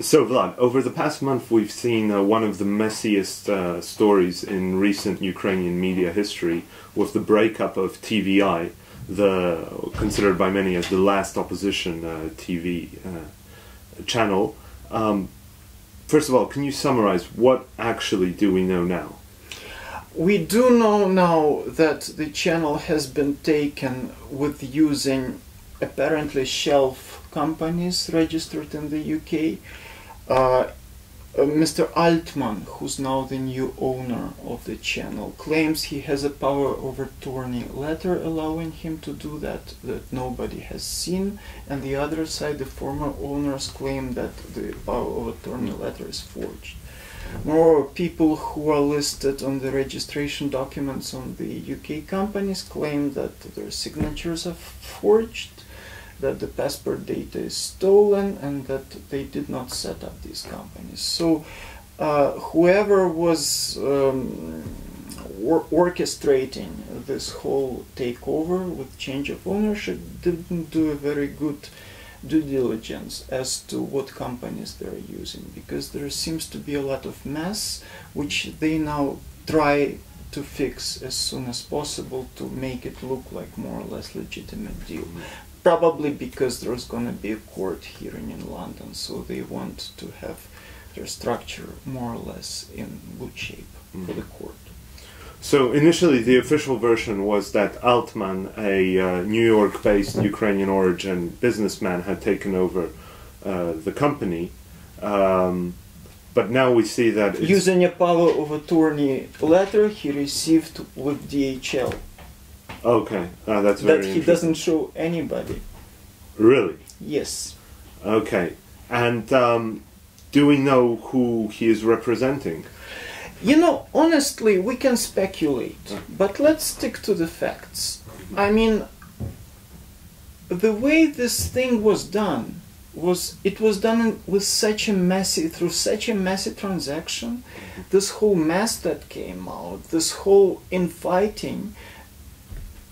So, Vlad, over the past month we've seen one of the messiest stories in recent Ukrainian media history with the breakup of TVI, considered by many as the last opposition TV channel. First of all, can you summarize what actually do we know now? We do know now that the channel has been taken with using apparently shelf companies registered in the UK. Mr. Altman, who's now the new owner of the channel, claims he has a power of attorney letter allowing him to do that nobody has seen, and the other side, the former owners, claim that the power of attorney letter is forged. Moreover, people who are listed on the registration documents on the UK companies claim that their signatures are forged, that the passport data is stolen, and that they did not set up these companies. So whoever was orchestrating this whole takeover with change of ownership didn't do a very good due diligence as to what companies they're using, because there seems to be a lot of mess which they now try to fix as soon as possible to make it look like more or less legitimate deal. Probably because there's going to be a court hearing in London, so they want to have their structure more or less in good shape for the court. So initially the official version was that Altman, a New York-based Ukrainian origin businessman, had taken over the company, but now we see that it's using a power of attorney letter he received with DHL. Okay, that's very that he doesn't show anybody. Really? Yes. Okay, and do we know who he is representing? You know, honestly, we can speculate, but let's stick to the facts. I mean, the way this thing was done it was done with through such a messy transaction. This whole mess that came out, this whole infighting,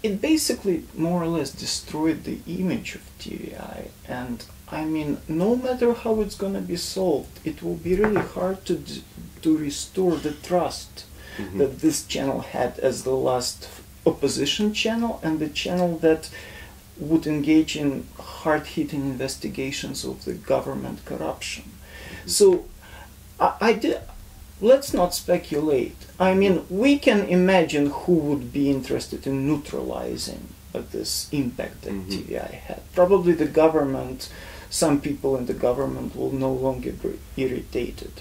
it basically more or less destroyed the image of TVI. And I mean, no matter how it's going to be solved, it will be really hard to restore the trust that this channel had as the last opposition channel and the channel that would engage in hard-hitting investigations of the government corruption. So let's not speculate. I mean, we can imagine who would be interested in neutralizing this impact that TVI had. Probably the government, some people in the government will no longer be irritated.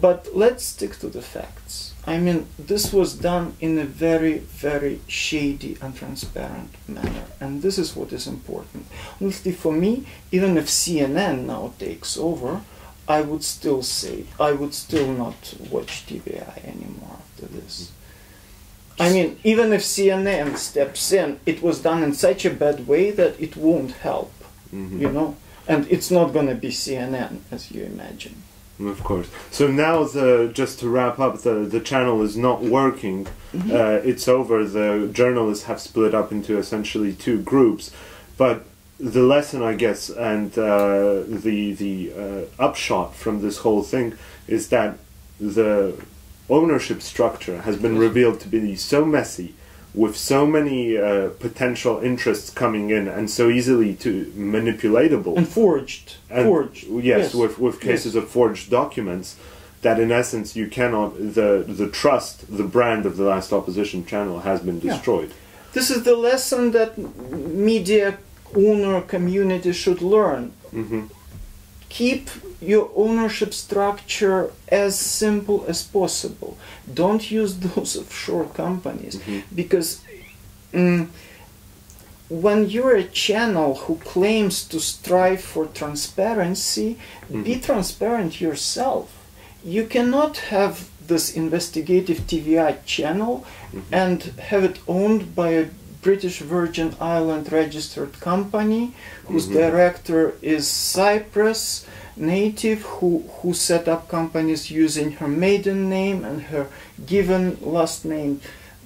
But let's stick to the facts. I mean, this was done in a very, very shady and transparent manner. And this is what is important. Honestly, for me, even if CNN now takes over, I would still not watch TVI anymore after this. I mean, even if CNN steps in, it was done in such a bad way that it won't help, you know? And it's not going to be CNN, as you imagine. Of course. So now, just to wrap up, the channel is not working. It's over. The journalists have split up into essentially two groups. But the lesson, I guess, and the upshot from this whole thing is that the ownership structure has been revealed to be so messy, with so many potential interests coming in, and so easily manipulatable and forged. Yes, with cases of forged documents, that in essence you cannot. The trust, the brand of the last opposition channel has been destroyed. This is the lesson that media owner community should learn. Keep your ownership structure as simple as possible. Don't use those offshore companies, because when you're a channel who claims to strive for transparency, be transparent yourself. You cannot have this investigative TVI channel and have it owned by a British Virgin Island registered company whose director is Cyprus native, who set up companies using her maiden name and her given last name.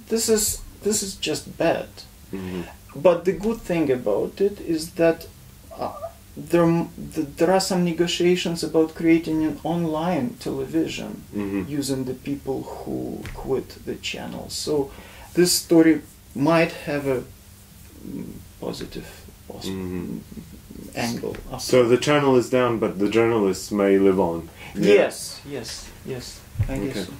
This is just bad. But the good thing about it is that there are some negotiations about creating an online television using the people who quit the channel. So this story might have a positive angle. So the channel is down, but the journalists may live on. Yes, I guess so.